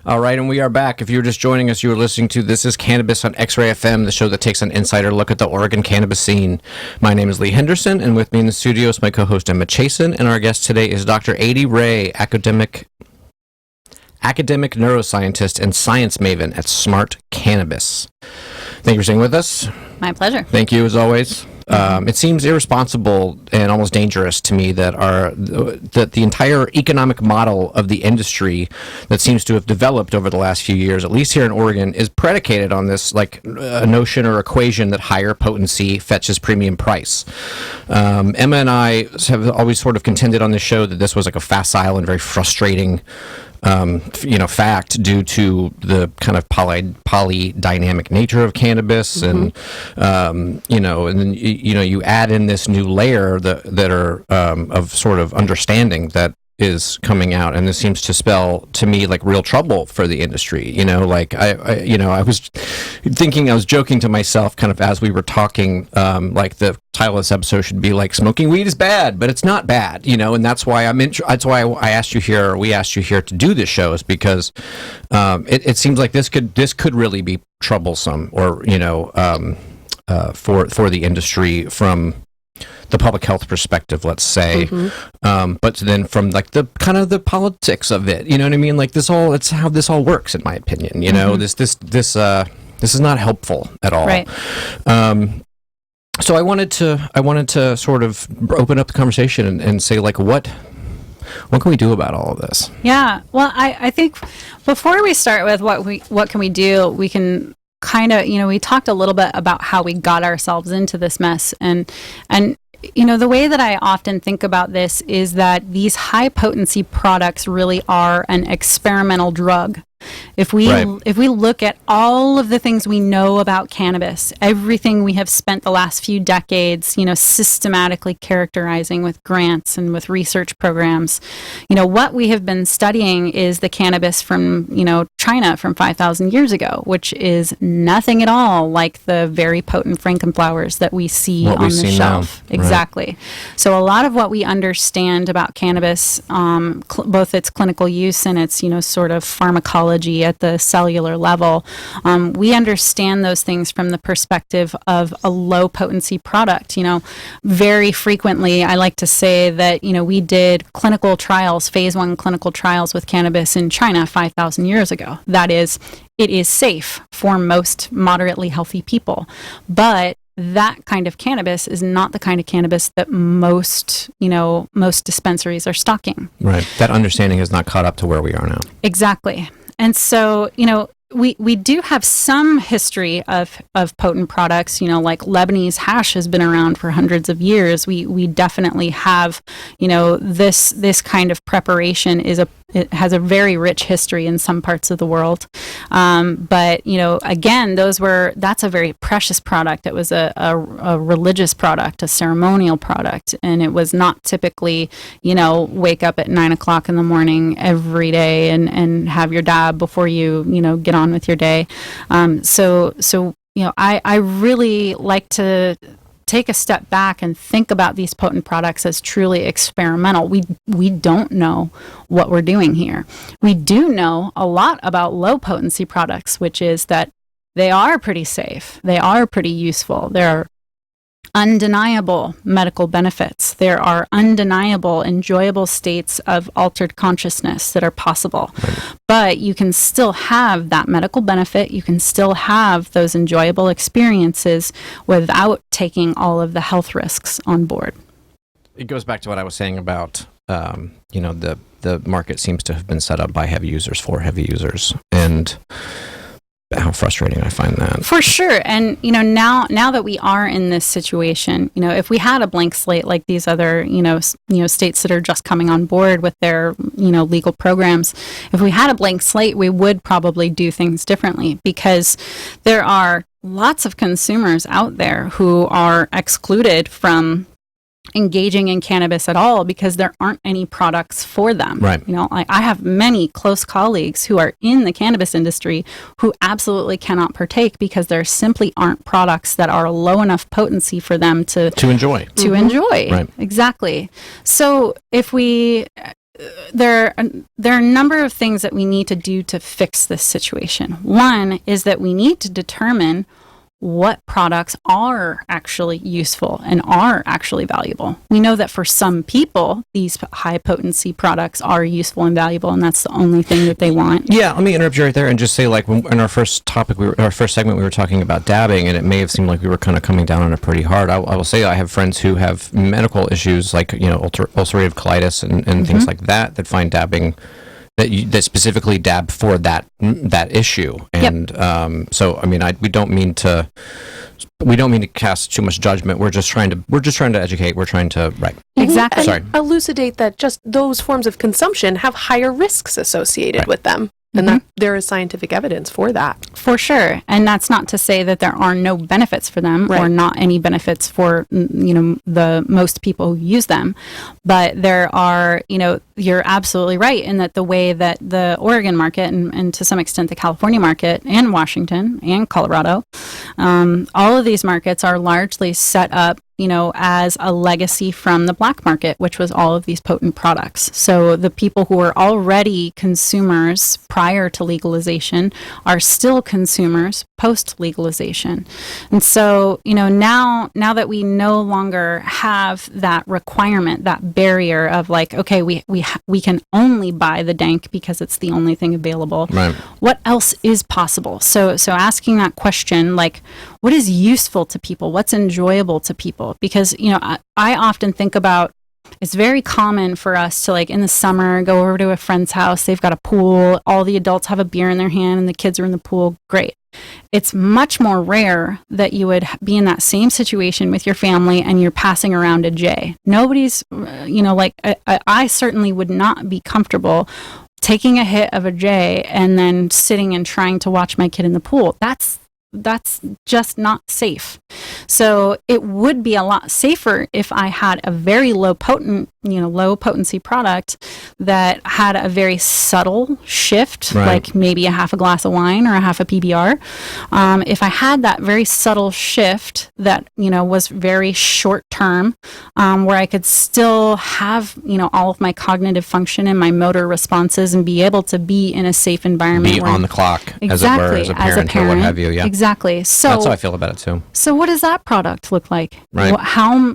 All right, and we are back. If you were just joining us, you were listening to This is Cannabis on XRAY FM, the show that takes an insider look at the Oregon cannabis scene. My name is Lee Henderson, and with me in the studio is my co-host Emma Chasen, and our guest today is Dr. Adie Rae, academic neuroscientist and science maven at Smart Cannabis. Thank you for staying with us. My pleasure. Thank you, as always. It seems irresponsible and almost dangerous to me that the entire economic model of the industry that seems to have developed over the last few years, at least here in Oregon, is predicated on this a notion or equation that higher potency fetches premium price. Emma and I have always sort of contended on this show that this was like a facile and very frustrating fact due to the kind of polydynamic nature of cannabis, and and then you add in this new layer that are of sort of understanding that is coming out, and this seems to spell to me like real trouble for the industry. I was thinking, I was joking to myself kind of as we were talking, like the title of this episode should be like "Smoking Weed is Bad," but it's not bad, and that's why that's why I asked you here, or we asked you here to do this show, is because it seems like this could really be troublesome, or for the industry from the public health perspective, let's say, but then from like the kind of the politics of it, you know what I mean? Like it's how this all works, in my opinion. This is not helpful at all. Right. So I wanted to sort of open up the conversation and say, like, what can we do about all of this? Yeah. Well, I think before we start with what can we do, we can kind of, we talked a little bit about how we got ourselves into this mess, and the way that I often think about this is that these high potency products really are an experimental drug. If we look at all of the things we know about cannabis, everything we have spent the last few decades, systematically characterizing with grants and with research programs, what we have been studying is the cannabis from, China from 5,000 years ago, which is nothing at all like the very potent frankenflowers that we see on the shelf. Now. Exactly. Right. So a lot of what we understand about cannabis, both its clinical use and its, sort of pharmacology at the cellular level, we understand those things from the perspective of a low potency product. Very frequently, I like to say that, we did clinical trials, phase 1 clinical trials with cannabis in China 5,000 years ago. That is, it is safe for most moderately healthy people, but that kind of cannabis is not the kind of cannabis that most dispensaries are stocking. Right. That understanding has not caught up to where we are now. Exactly. And so, we do have some history of potent products, like Lebanese hash has been around for hundreds of years. We definitely have, this kind of preparation it has a very rich history in some parts of the world. But, again, that's a very precious product. It was a religious product, a ceremonial product. And it was not typically, wake up at 9 o'clock in the morning every day and have your dab before you, get on with your day. So I really like to take a step back and think about these potent products as truly experimental. We don't know what we're doing here. We do know a lot about low potency products, which is that they are pretty safe. They are pretty useful. There are undeniable medical benefits. There are undeniable, enjoyable states of altered consciousness that are possible. Right. But you can still have that medical benefit. You can still have those enjoyable experiences without taking all of the health risks on board. It goes back to what I was saying about, the market seems to have been set up by heavy users for heavy users, and how frustrating I find that. For sure. And, now that we are in this situation, if we had a blank slate like these other, states that are just coming on board with their, legal programs, if we had a blank slate, we would probably do things differently, because there are lots of consumers out there who are excluded from engaging in cannabis at all because there aren't any products for them. Right. I have many close colleagues who are in the cannabis industry who absolutely cannot partake because there simply aren't products that are low enough potency for them to enjoy. Right. Exactly. So if we there are a number of things that we need to do to fix this situation. One is that we need to determine what products are actually useful and are actually valuable. We know that for some people, these high potency products are useful and valuable, and that's the only thing that they want. Yeah, let me interrupt you right there and just say, like, in our first topic, our first segment, we were talking about dabbing, and it may have seemed like we were kind of coming down on it pretty hard. I will say I have friends who have medical issues, like, ulcerative colitis and things like that find dabbing that specifically dab for that issue. And so, I mean, we don't mean to cast too much judgment. We're just trying to educate. We're trying to Exactly. Sorry. Elucidate that just those forms of consumption have higher risks associated with them. And that there is scientific evidence for that. For sure. And that's not to say that there are no benefits for them or not any benefits for, the most people who use them. But there are, you're absolutely right in that the way that the Oregon market and to some extent the California market and Washington and Colorado, all of these markets are largely set up as a legacy from the black market, which was all of these potent products. So the people who were already consumers prior to legalization are still consumers post legalization. And so, now that we no longer have that requirement, that barrier of like, okay, we can only buy the dank because it's the only thing available. Right. What else is possible? So asking that question, like, what is useful to people? What's enjoyable to people? Because, I often think about, it's very common for us to, like, in the summer, go over to a friend's house. They've got a pool. All the adults have a beer in their hand and the kids are in the pool. Great. It's much more rare that you would be in that same situation with your family and you're passing around a J. Nobody's, I certainly would not be comfortable taking a hit of a J and then sitting and trying to watch my kid in the pool. That's just not safe. So it would be a lot safer if I had a very low potency product that had a very subtle shift, like maybe a half a glass of wine or a half a PBR. If I had that very subtle shift that, was very short term, where I could still have, all of my cognitive function and my motor responses and be able to be in a safe environment. Be on the clock, as it were, as a parent or what have you. Yeah. Exactly. So that's how I feel about it too. So what does that product look like? Right.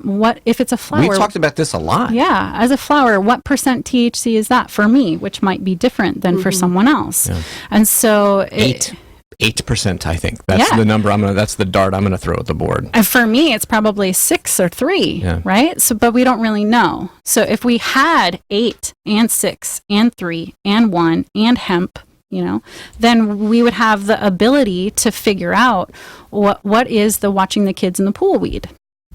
What if it's a flower? We've talked about this a lot. Yeah. As a flower, what percent THC is that for me, which might be different than for someone else. Yeah. And so 8%, I think. That's the number that's the dart I'm going to throw at the board. And for me, it's probably 6 or 3, right? So, but we don't really know. So if we had 8 and 6 and 3 and 1 and hemp, then we would have the ability to figure out what is the watching the kids in the pool weed,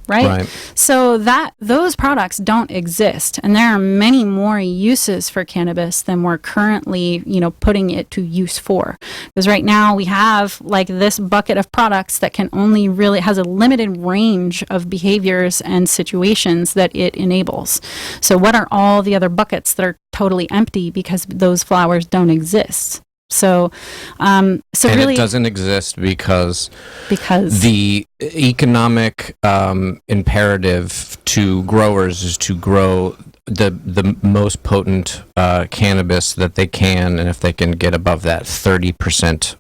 right? So those products don't exist, and there are many more uses for cannabis than we're currently, putting it to use for. Because right now we have like this bucket of products that can only really has a limited range of behaviors and situations that it enables. So what are all the other buckets that are totally empty because those flowers don't exist? So, and really, it doesn't exist because the economic imperative to growers is to grow the most potent cannabis that they can, and if they can get above that 30%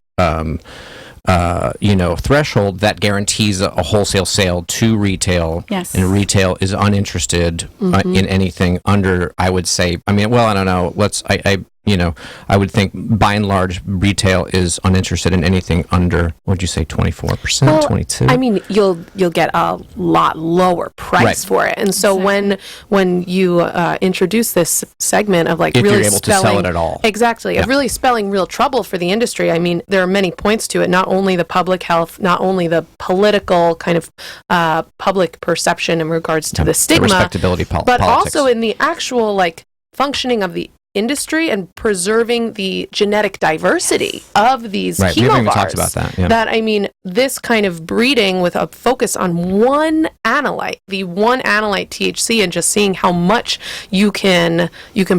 threshold, that guarantees a wholesale sale to retail. Yes. And retail is uninterested in anything under, I would say, I don't know. I would think by and large retail is uninterested in anything under, what'd you say, 24%, 22? I mean, you'll get a lot lower price for it. And so when you introduce this segment of like if really you're able to sell it at all. Exactly. Of really spelling real trouble for the industry. I mean, there are many points to it, not only the public health, not only the political kind of public perception in regards to the stigma, the respectability but politics. Also in the actual like functioning of the industry and preserving the genetic diversity of these chemovars. We haven't even talked about that. Yeah. This kind of breeding with a focus on one analyte, the one analyte THC, and just seeing how much you can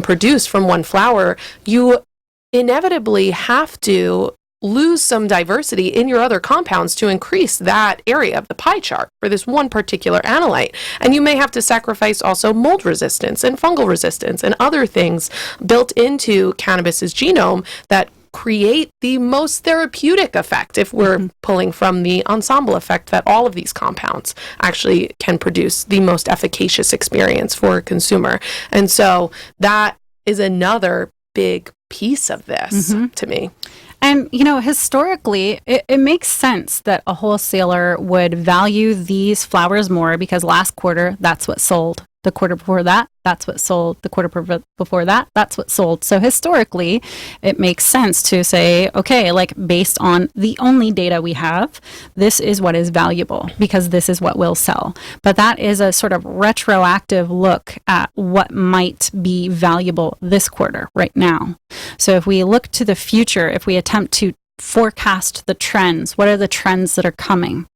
produce from one flower, you inevitably have to lose some diversity in your other compounds to increase that area of the pie chart for this one particular analyte. And you may have to sacrifice also mold resistance and fungal resistance and other things built into cannabis's genome that create the most therapeutic effect if we're pulling from the ensemble effect that all of these compounds actually can produce the most efficacious experience for a consumer. And so that is another big piece of this to me. And, historically, it makes sense that a wholesaler would value these flowers more because last quarter, that's what sold. The quarter before that, that's what sold. The quarter before that, that's what sold. So historically, it makes sense to say, okay, like based on the only data we have, this is what is valuable because this is what will sell. But that is a sort of retroactive look at what might be valuable this quarter right now. So if we look to the future, if we attempt to forecast the trends, what are the trends that are coming?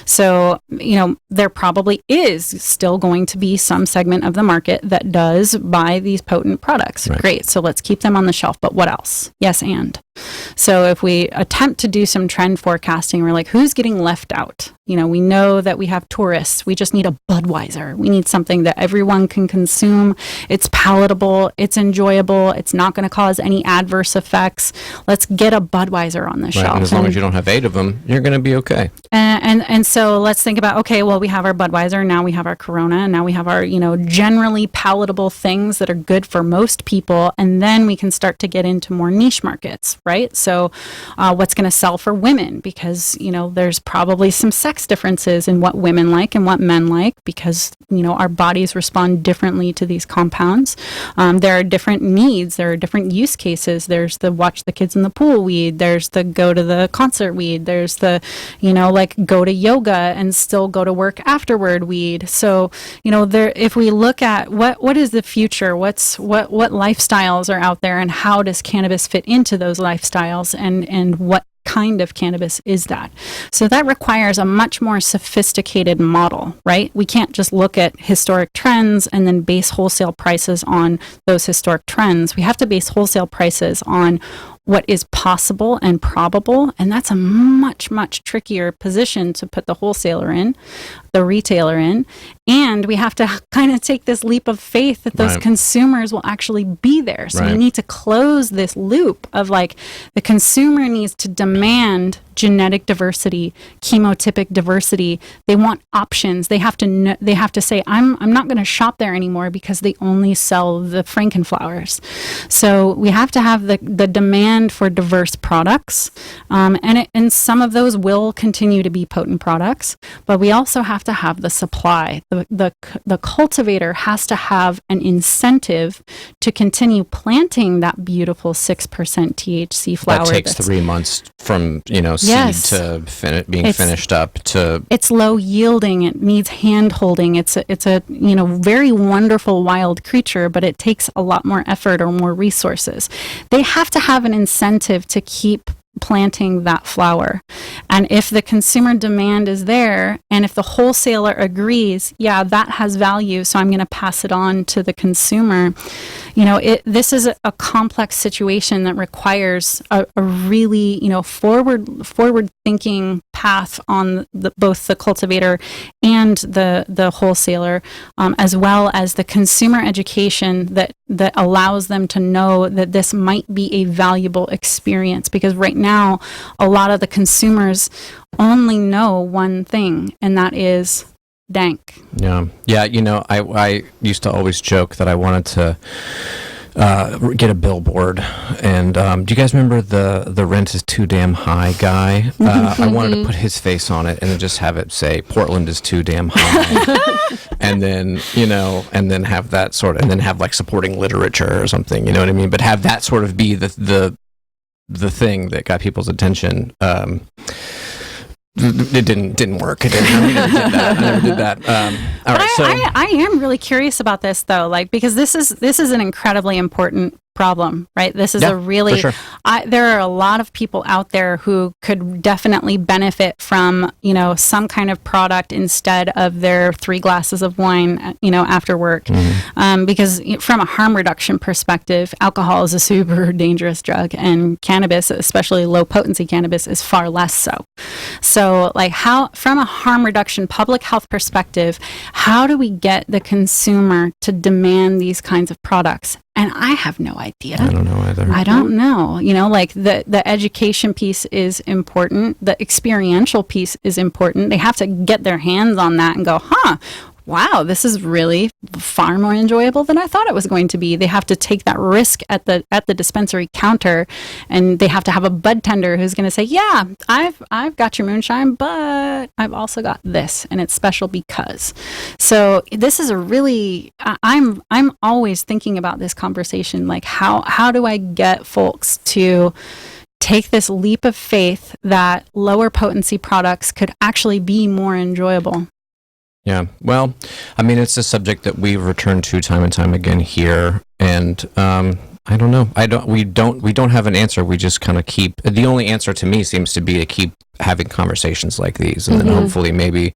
So, there probably is still going to be some segment of the market that does buy these potent products. Right. Great. So let's keep them on the shelf. But what else? Yes, and. So if we attempt to do some trend forecasting, we're like, who's getting left out? We know that we have tourists. We just need a Budweiser. We need something that everyone can consume. It's palatable. It's enjoyable. It's not going to cause any adverse effects. Let's get a Budweiser on the shelf. And as long as you don't have 8 of them, you're going to be okay. And so let's think about, okay, well, we have our Budweiser, now we have our Corona, and now we have our, generally palatable things that are good for most people. And then we can start to get into more niche markets, right? So what's going to sell for women? Because, there's probably some sex differences in what women like and what men like because, our bodies respond differently to these compounds. There are different needs. There are different use cases. There's the watch the kids in the pool weed. There's the go to the concert weed. There's the, go to yoga and still go to work afterward weed. So, if we look at what is the future, what lifestyles are out there and how does cannabis fit into those lifestyles and what kind of cannabis is that? So that requires a much more sophisticated model, right? We can't just look at historic trends and then base wholesale prices on those historic trends. We have to base wholesale prices on what is possible and probable, and that's a much, much trickier position to put the wholesaler in, the retailer in, and we have to kind of take this leap of faith that those consumers will actually be there. So we need to close this loop of like the consumer needs to demand genetic diversity, chemotypic diversity. They want options. They have to say, I'm not going to shop there anymore because they only sell the Frankenflowers. So we have to have the demand for diverse products, and some of those will continue to be potent products, but we also have to have the supply. The cultivator has to have an incentive to continue planting that beautiful 6% THC flower. That takes 3 months from seed to being finished up to. It's low yielding. It needs hand holding. It's a very wonderful wild creature, but it takes a lot more effort or more resources. They have to have an incentive to keep planting that flower. And if the consumer demand is there, and if the wholesaler agrees, yeah, that has value, so I'm going to pass it on to the consumer, this is a complex situation that requires a really, forward thinking path on both the cultivator and the wholesaler, as well as the consumer education that allows them to know that this might be a valuable experience. Because right now, a lot of the consumers only know one thing, and that is dank. Yeah. I used to always joke that I wanted to get a billboard, and do you guys remember the rent is too damn high guy? I wanted to put his face on it and then just have it say Portland is too damn high, and then and then have that sort of, and then have like supporting literature or something, you know what I mean? But have that sort of be the thing that got people's attention. It didn't work. I never did that. All right, I am really curious about this though, because this is an incredibly important problem, right? This is Yeah, a really, for sure. there are a lot of people out there who could definitely benefit from, some kind of product instead of their 3 glasses of wine, after work. Because from a harm reduction perspective, alcohol is a super dangerous drug, and cannabis, especially low potency cannabis, is far less so. So like from a harm reduction public health perspective, how do we get the consumer to demand these kinds of products? And I have no idea. I don't know either. I don't know. Like the education piece is important. The experiential piece is important. They have to get their hands on that and go, wow, this is really far more enjoyable than I thought it was going to be. They have to take that risk at the dispensary counter, and they have to have a bud tender who's going to say, yeah, I've got your moonshine, but I've also got this, and it's special because. So this is a really, I'm always thinking about this conversation, like how do I get folks to take this leap of faith that lower potency products could actually be more enjoyable? Yeah. Well, I mean, it's a subject that we've returned to time and time again here, and I don't know. We don't have an answer. We just kind of keep. The only answer to me seems to be to keep having conversations like these, and then hopefully maybe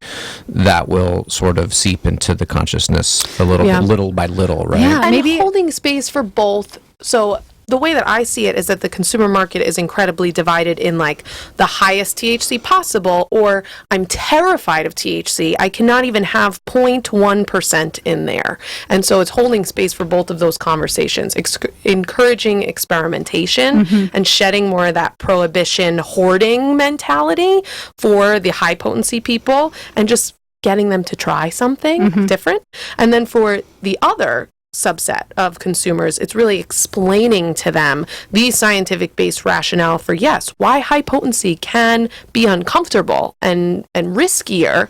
that will sort of seep into the consciousness a little bit, little by little, right? Yeah. And Maybe holding space for both. So the way that I see it is that the consumer market is incredibly divided in like the highest THC possible, or I'm terrified of THC. I cannot even have 0.1% in there. And so it's holding space for both of those conversations, encouraging experimentation and shedding more of that prohibition hoarding mentality for the high potency people, and just getting them to try something different. And then for the other subset of consumers, it's really explaining to them the scientific-based rationale for, yes, why high potency can be uncomfortable and riskier,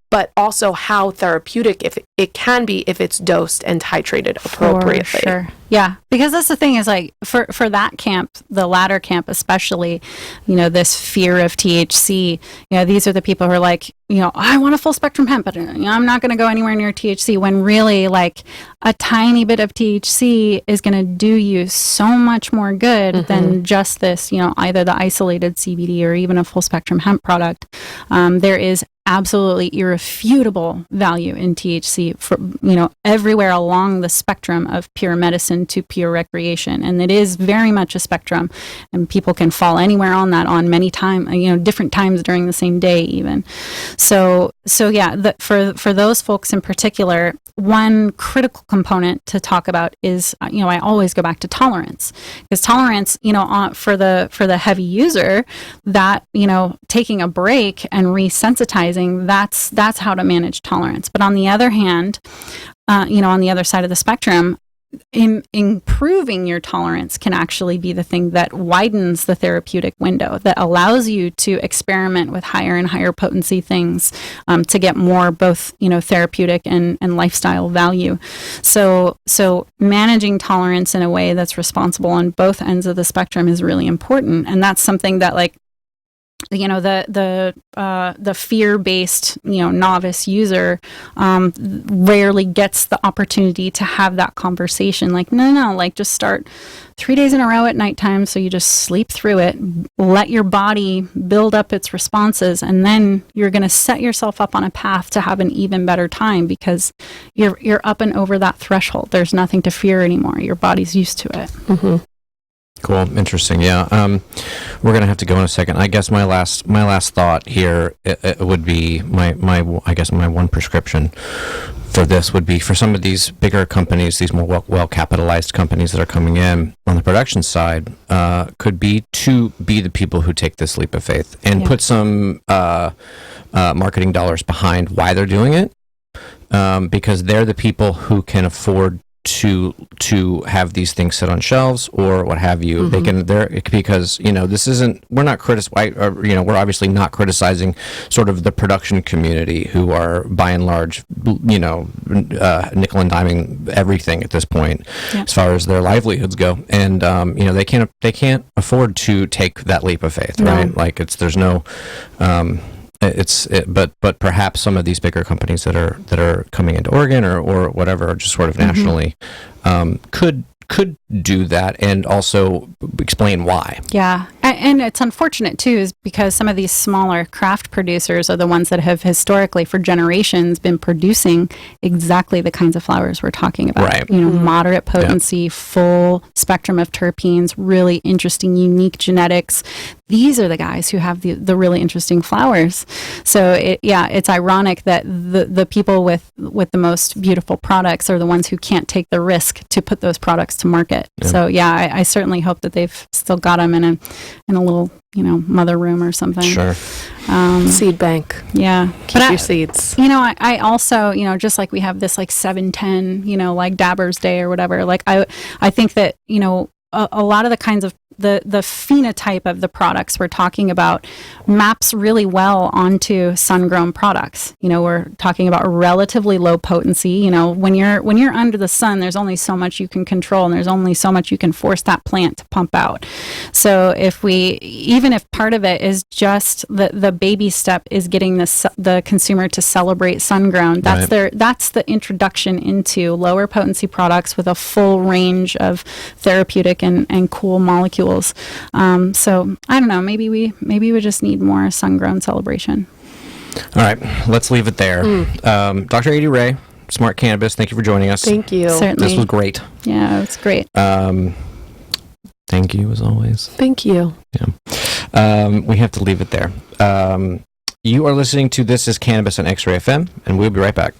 but also how therapeutic it can be if it's dosed and titrated appropriately. For sure. Yeah, because that's the thing is like for that camp, the latter camp especially, this fear of THC, these are the people who are like, I want a full spectrum hemp, but I'm not going to go anywhere near THC, when really like a tiny bit of THC is going to do you so much more good than just this, either the isolated CBD or even a full spectrum hemp product. There is absolutely irrefutable value in THC for, everywhere along the spectrum of pure medicine to pure recreation. And it is very much a spectrum, and people can fall anywhere on that on many times, different times during the same day even. So yeah, for those folks in particular, one critical component to talk about is, I always go back to tolerance, because tolerance, for the heavy user, that, taking a break and resensitizing, that's how to manage tolerance. But on the other hand, on the other side of the spectrum, improving your tolerance can actually be the thing that widens the therapeutic window, that allows you to experiment with higher and higher potency things, to get more both therapeutic and lifestyle value. So managing tolerance in a way that's responsible on both ends of the spectrum is really important, and that's something that like the fear-based novice user rarely gets the opportunity to have that conversation. Like no, like just start 3 days in a row at nighttime, so you just sleep through it, let your body build up its responses, and then you're going to set yourself up on a path to have an even better time, because you're up and over that threshold. There's nothing to fear anymore. Your body's used to it. Cool. Interesting. Yeah. We're going to have to go in a second. I guess my last thought here it would be my one prescription for this would be for some of these bigger companies, these more well capitalized companies that are coming in on the production side, could be to be the people who take this leap of faith and put some marketing dollars behind why they're doing it, because they're the people who can afford to have these things sit on shelves or what have you. They can because this isn't, we're not we're obviously not criticizing sort of the production community, who are by and large nickel and diming everything at this point as far as their livelihoods go, and they can't afford to take that leap of faith, right? Like there's no but perhaps some of these bigger companies that are coming into Oregon or whatever, just sort of nationally, could could do that, and also explain why. Yeah. And it's unfortunate too, is because some of these smaller craft producers are the ones that have historically for generations been producing exactly the kinds of flowers we're talking about. Right. Moderate potency, full spectrum of terpenes, really interesting, unique genetics. These are the guys who have the really interesting flowers. So it's ironic that the people with the most beautiful products are the ones who can't take the risk to put those products to market. Yeah. So I certainly hope that they've still got them in a little, mother room or something. Sure. Seed bank. Yeah. Keep your seeds. I also, just like we have this like 710, like Dabber's Day or whatever, like I think that, a lot of the kinds of the phenotype of the products we're talking about maps really well onto sun-grown products. We're talking about relatively low potency. When you're under the sun, there's only so much you can control, and there's only so much you can force that plant to pump out. So even if part of it is just the baby step is getting the consumer to celebrate sun-grown, that's the introduction into lower potency products with a full range of therapeutic and cool molecules. So I don't know, maybe we just need more sun-grown celebration. All right, let's leave it there. Dr. Adie Rae, Smart Cannabis, thank you for joining us. Thank you. Certainly. This was great. Yeah, it's great. Thank you, as always. Thank you. Yeah. We have to leave it there. You are listening to This is Cannabis on XRAY FM, and we'll be right back.